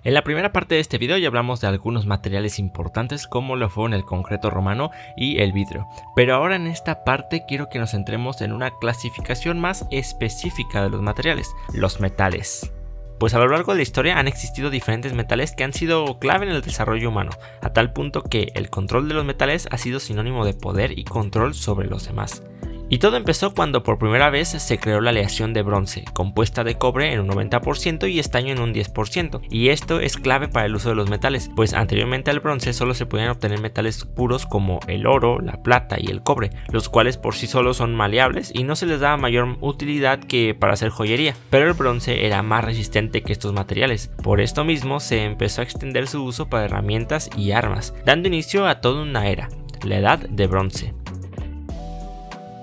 En la primera parte de este video ya hablamos de algunos materiales importantes como lo fueron el concreto romano y el vidrio, pero ahora en esta parte quiero que nos centremos en una clasificación más específica de los materiales, los metales. Pues a lo largo de la historia han existido diferentes metales que han sido clave en el desarrollo humano, a tal punto que el control de los metales ha sido sinónimo de poder y control sobre los demás. Y todo empezó cuando por primera vez se creó la aleación de bronce, compuesta de cobre en un 90% y estaño en un 10%, y esto es clave para el uso de los metales, pues anteriormente al bronce solo se podían obtener metales puros como el oro, la plata y el cobre, los cuales por sí solos son maleables y no se les daba mayor utilidad que para hacer joyería, pero el bronce era más resistente que estos materiales, por esto mismo se empezó a extender su uso para herramientas y armas, dando inicio a toda una era, la edad de bronce.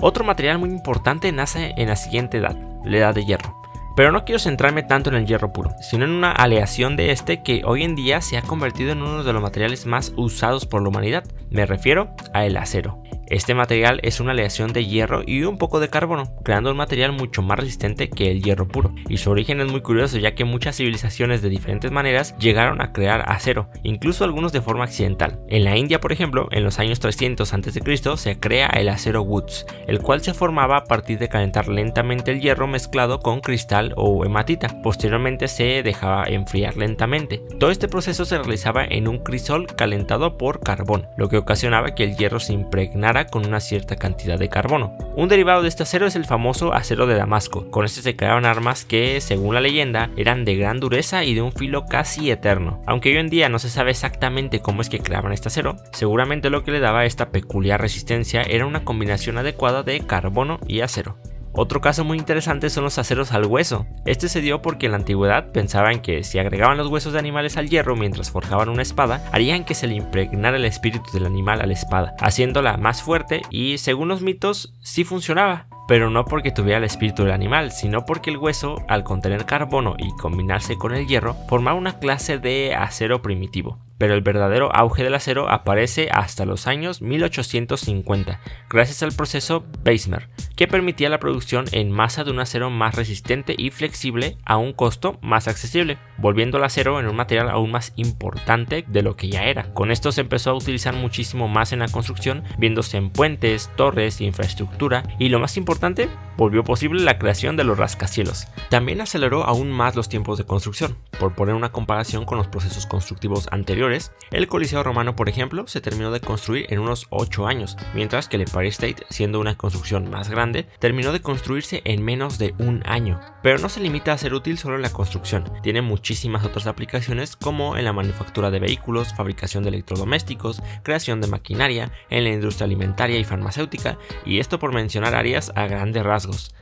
Otro material muy importante nace en la siguiente edad, la edad de hierro. Pero no quiero centrarme tanto en el hierro puro, sino en una aleación de este que hoy en día se ha convertido en uno de los materiales más usados por la humanidad. Me refiero al acero. Este material es una aleación de hierro y un poco de carbono, creando un material mucho más resistente que el hierro puro. Y su origen es muy curioso, ya que muchas civilizaciones de diferentes maneras llegaron a crear acero, incluso algunos de forma accidental. En la India, por ejemplo, en los años 300 a.C. se crea el acero Woods, el cual se formaba a partir de calentar lentamente el hierro mezclado con cristal o hematita. Posteriormente se dejaba enfriar lentamente. Todo este proceso se realizaba en un crisol calentado por carbón, lo que ocasionaba que el hierro se impregnara con una cierta cantidad de carbono. Un derivado de este acero es el famoso acero de Damasco. Con este se creaban armas que, según la leyenda, eran de gran dureza y de un filo casi eterno. Aunque hoy en día no se sabe exactamente cómo es que creaban este acero, seguramente lo que le daba esta peculiar resistencia era una combinación adecuada de carbono y acero. Otro caso muy interesante son los aceros al hueso. Este se dio porque en la antigüedad pensaban que si agregaban los huesos de animales al hierro mientras forjaban una espada, harían que se le impregnara el espíritu del animal a la espada, haciéndola más fuerte, y según los mitos sí funcionaba. Pero no porque tuviera el espíritu del animal, sino porque el hueso, al contener carbono y combinarse con el hierro, formaba una clase de acero primitivo. Pero el verdadero auge del acero aparece hasta los años 1850, gracias al proceso Bessemer, que permitía la producción en masa de un acero más resistente y flexible a un costo más accesible, volviendo el acero en un material aún más importante de lo que ya era. Con esto se empezó a utilizar muchísimo más en la construcción, viéndose en puentes, torres, infraestructura, y lo más importante, volvió posible la creación de los rascacielos. También aceleró aún más los tiempos de construcción. Por poner una comparación con los procesos constructivos anteriores, el Coliseo Romano, por ejemplo, se terminó de construir en unos 8 años, mientras que el Empire State, siendo una construcción más grande, terminó de construirse en menos de un año. Pero no se limita a ser útil solo en la construcción, tiene muchísimas otras aplicaciones como en la manufactura de vehículos, fabricación de electrodomésticos, creación de maquinaria, en la industria alimentaria y farmacéutica, y esto por mencionar áreas a grandes rasgos.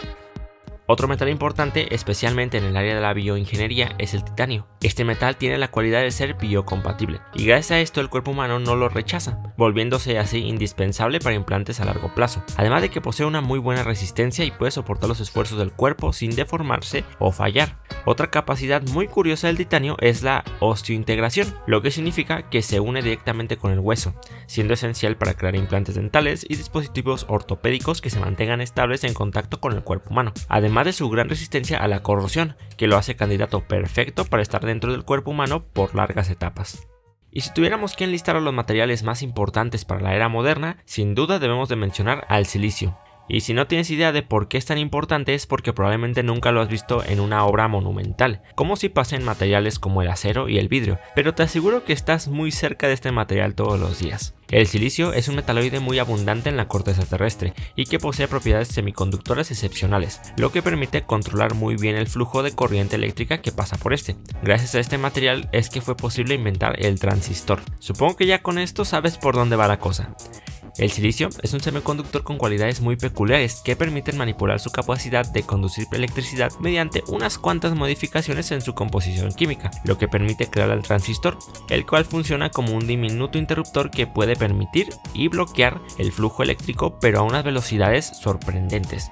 Otro metal importante, especialmente en el área de la bioingeniería, es el titanio. Este metal tiene la cualidad de ser biocompatible, y gracias a esto el cuerpo humano no lo rechaza, volviéndose así indispensable para implantes a largo plazo, además de que posee una muy buena resistencia y puede soportar los esfuerzos del cuerpo sin deformarse o fallar. Otra capacidad muy curiosa del titanio es la osteointegración, lo que significa que se une directamente con el hueso, siendo esencial para crear implantes dentales y dispositivos ortopédicos que se mantengan estables en contacto con el cuerpo humano, además de su gran resistencia a la corrosión, que lo hace candidato perfecto para estar dentro del cuerpo humano por largas etapas. Y si tuviéramos que enlistar a los materiales más importantes para la era moderna, sin duda debemos de mencionar al silicio. Y si no tienes idea de por qué es tan importante, es porque probablemente nunca lo has visto en una obra monumental, como si pasa en materiales como el acero y el vidrio, pero te aseguro que estás muy cerca de este material todos los días. El silicio es un metaloide muy abundante en la corteza terrestre y que posee propiedades semiconductoras excepcionales, lo que permite controlar muy bien el flujo de corriente eléctrica que pasa por este. Gracias a este material es que fue posible inventar el transistor. Supongo que ya con esto sabes por dónde va la cosa. El silicio es un semiconductor con cualidades muy peculiares que permiten manipular su capacidad de conducir electricidad mediante unas cuantas modificaciones en su composición química, lo que permite crear el transistor, el cual funciona como un diminuto interruptor que puede permitir y bloquear el flujo eléctrico, pero a unas velocidades sorprendentes.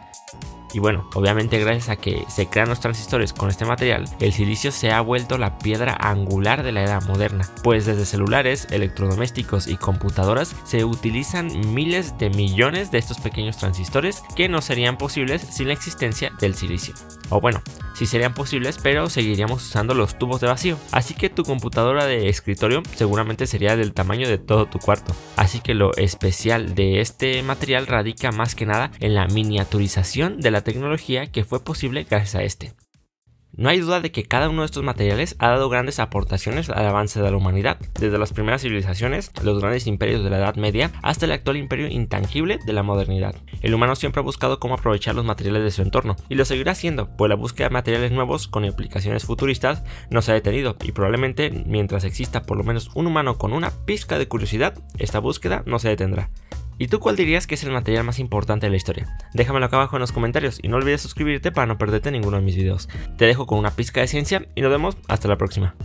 Y bueno, obviamente gracias a que se crean los transistores con este material, el silicio se ha vuelto la piedra angular de la era moderna, pues desde celulares, electrodomésticos y computadoras se utilizan miles de millones de estos pequeños transistores que no serían posibles sin la existencia del silicio. O bueno, sí serían posibles, pero seguiríamos usando los tubos de vacío. Así que tu computadora de escritorio seguramente sería del tamaño de todo tu cuarto. Así que lo especial de este material radica más que nada en la miniaturización de la tecnología que fue posible gracias a este. No hay duda de que cada uno de estos materiales ha dado grandes aportaciones al avance de la humanidad, desde las primeras civilizaciones, los grandes imperios de la Edad Media, hasta el actual imperio intangible de la modernidad. El humano siempre ha buscado cómo aprovechar los materiales de su entorno, y lo seguirá haciendo, pues la búsqueda de materiales nuevos con implicaciones futuristas no se ha detenido, y probablemente mientras exista por lo menos un humano con una pizca de curiosidad, esta búsqueda no se detendrá. ¿Y tú cuál dirías que es el material más importante de la historia? Déjamelo acá abajo en los comentarios y no olvides suscribirte para no perderte ninguno de mis videos. Te dejo con una pizca de ciencia y nos vemos hasta la próxima.